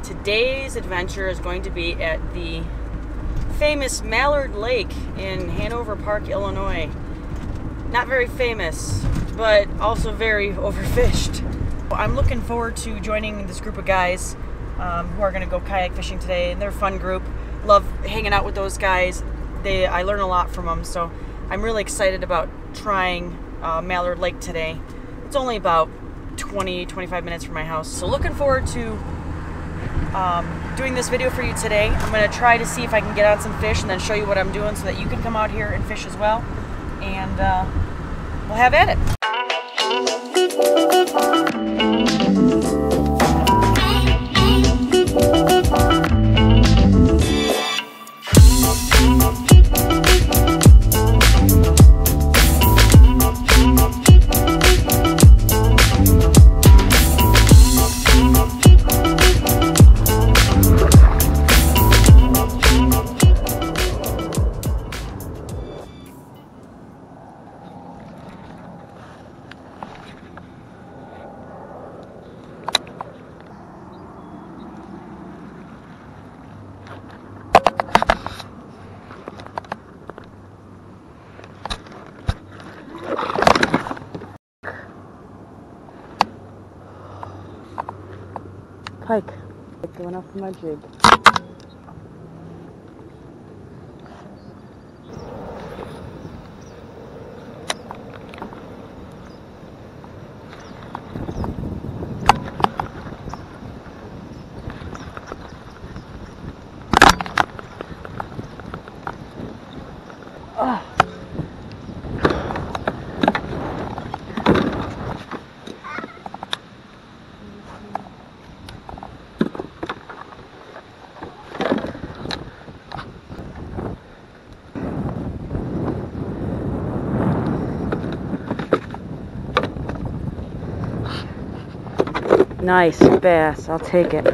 Today's adventure is going to be at the famous Mallard Lake in Hanover Park, Illinois. Not very famous, but also very overfished. I'm looking forward to joining this group of guys who are going to go kayak fishing today, and they're a fun group. Love hanging out with those guys. I learn a lot from them, so I'm really excited about trying Mallard Lake today. It's only about 20-25 minutes from my house, so looking forward to doing this video for you today. I'm going to try to see if I can get on some fish and then show you what I'm doing so that you can come out here and fish as well, and we'll have at it. Pike. Going off my jig. Oh. Nice bass, I'll take it.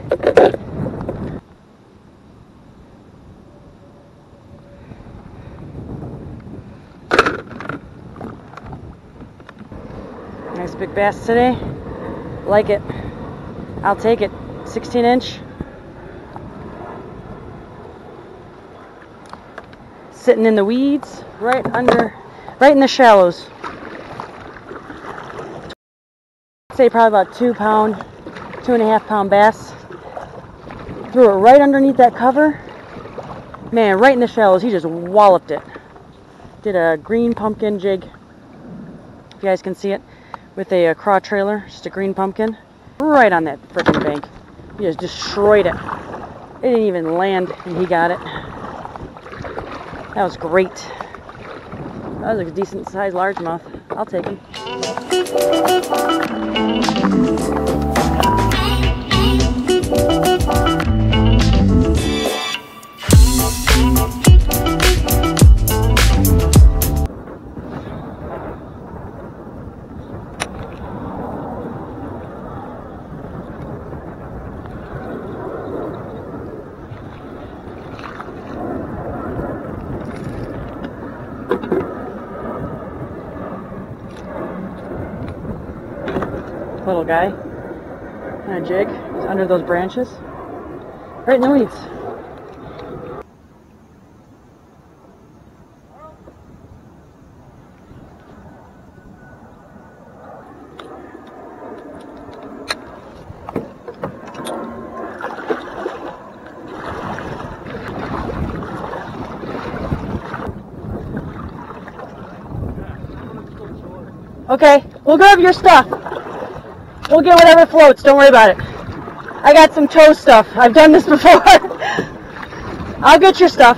Nice big bass today. Like it. I'll take it. 16-inch. Sitting in the weeds, right in the shallows. I'd say probably about 2.5 pound bass. Threw it right underneath that cover. Man, right in the shallows. He just walloped it. Did a green pumpkin jig. If you guys can see it. With a craw trailer. Just a green pumpkin. Right on that frickin' bank. He just destroyed it. It didn't even land and he got it. That was great. That was a decent sized largemouth. I'll take him. Little guy on a jig under those branches, right in the weeds. Okay, we'll grab your stuff. We'll get whatever floats, don't worry about it. I got some tow stuff. I've done this before. I'll get your stuff.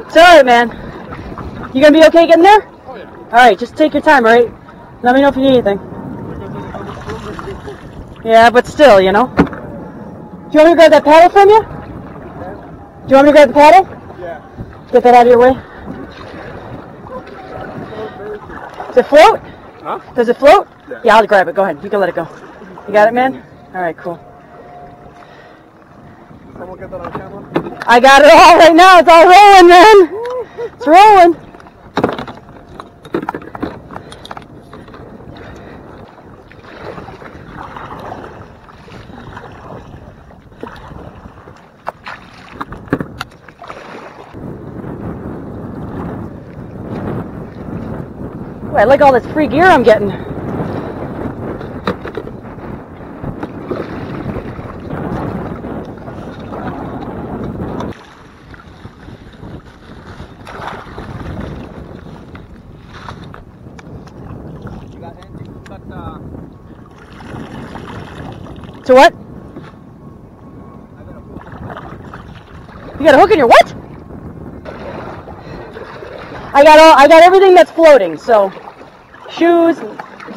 It's alright, man. You gonna be okay getting there? Oh, yeah. Alright, just take your time, alright? Let me know if you need anything. Yeah, but still, you know. Do you want me to grab that paddle from you? Do you want me to grab the paddle? Yeah. Get that out of your way. Does it float? Huh? Does it float? Yeah. Yeah, I'll grab it. Go ahead. You can let it go. You got it, man? Alright, cool. Someone get that on camera? I got it all right now. It's all rolling, man. It's rolling. Ooh, I like all this free gear I'm getting. So what? You got a hook in your what? I got everything that's floating. So shoes,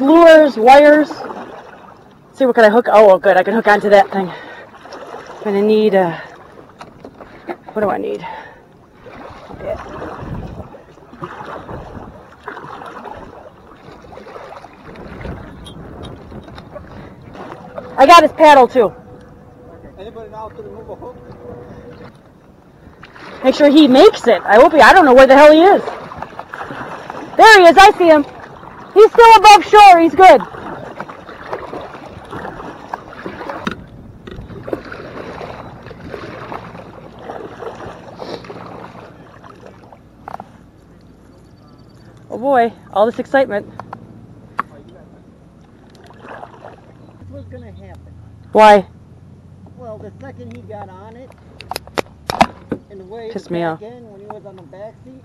lures, wires. Let's see, what can I hook? Oh, good. I can hook onto that thing. I'm gonna need. What do I need? Yeah. I got his paddle too. Anybody know how to remove a hook? Make sure he makes it. I don't know where the hell he is. There he is. I see him. He's still above shore. He's good. Oh boy, all this excitement. What's going to happen? Why? Well, the second he got on it, and the way Pissed the me back off. end, when he was on the back seat,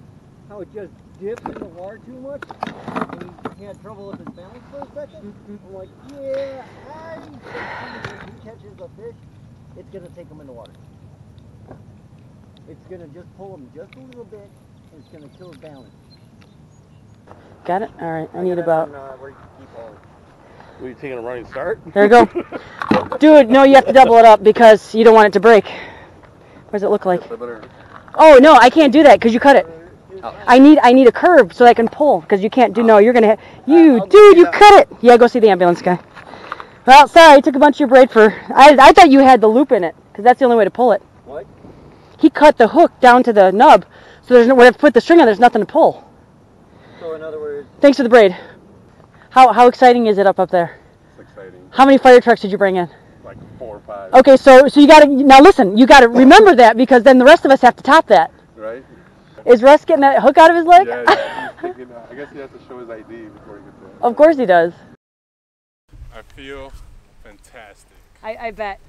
how it just dipped in the water too much, and he had trouble with his balance for a second. I'm like, yeah, I think if he catches a fish, it's going to take him in the water. It's going to just pull him just a little bit, and it's going to kill his balance. Got it? All right. I need about. Where you keep all it. Were you taking a running start? There you go. Dude, no, you have to double it up because you don't want it to break. What does it look like? Oh, no, I can't do that because you cut it. Oh. I need a curve so I can pull because you can't do, no, you're going to, dude, you cut it. Yeah, go see the ambulance guy. Well, sorry, I took a bunch of your braid for, I thought you had the loop in it because that's the only way to pull it. What? He cut the hook down to the nub so there's no, when I put the string on, there's nothing to pull. So in other words... Thanks for the braid. How exciting is it up there? It's exciting. How many fire trucks did you bring in? Like 4 or 5. Okay, so you gotta, now listen, you gotta remember that because then the rest of us have to top that. Right? Is Russ getting that hook out of his leg? Yeah, he's taking, I guess he has to show his ID before he gets there. Of course he does. I feel fantastic. I bet.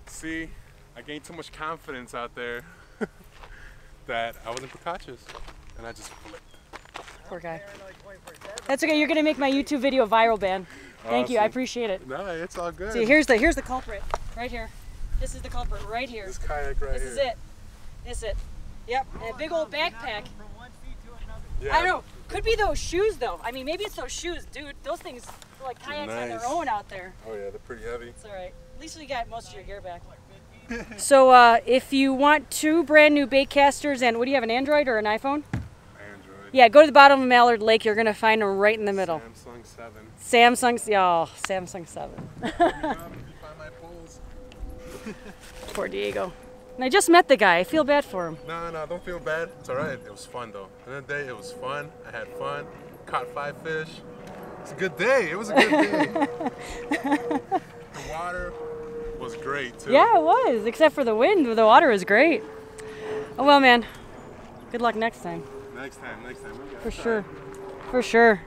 See, I gained too much confidence out there that I wasn't precautious, and I just flipped. Poor guy. That's okay, you're gonna make my YouTube video viral, Ben. Thank you, I appreciate it. No, it's all good. See, here's the culprit, right here. This is the culprit, right here. This kayak right This here. is it. This is it. Yep, and a big old backpack. Yeah. I don't know, could be those shoes though. I mean, maybe it's those shoes, dude. Those things are like kayaks on their Nice. own out there. Oh yeah, they're pretty heavy. It's all right. At least we got most of your gear back. So if you want 2 brand new bait casters and what do you have, an Android or an iPhone? Android. Yeah, go to the bottom of Mallard Lake. You're going to find them right in the middle. Samsung 7. Samsung 7. You find my poles. Poor Diego. And I just met the guy. I feel bad for him. No, don't feel bad. It's all right. It was fun though. At the end of the day, it was fun. I had fun. Caught 5 fish. It's a good day. It was a good day. The water was great too. Yeah, it was. Except for the wind. The water was great. Oh, well, man. Good luck next time. Next time. For sure. For sure.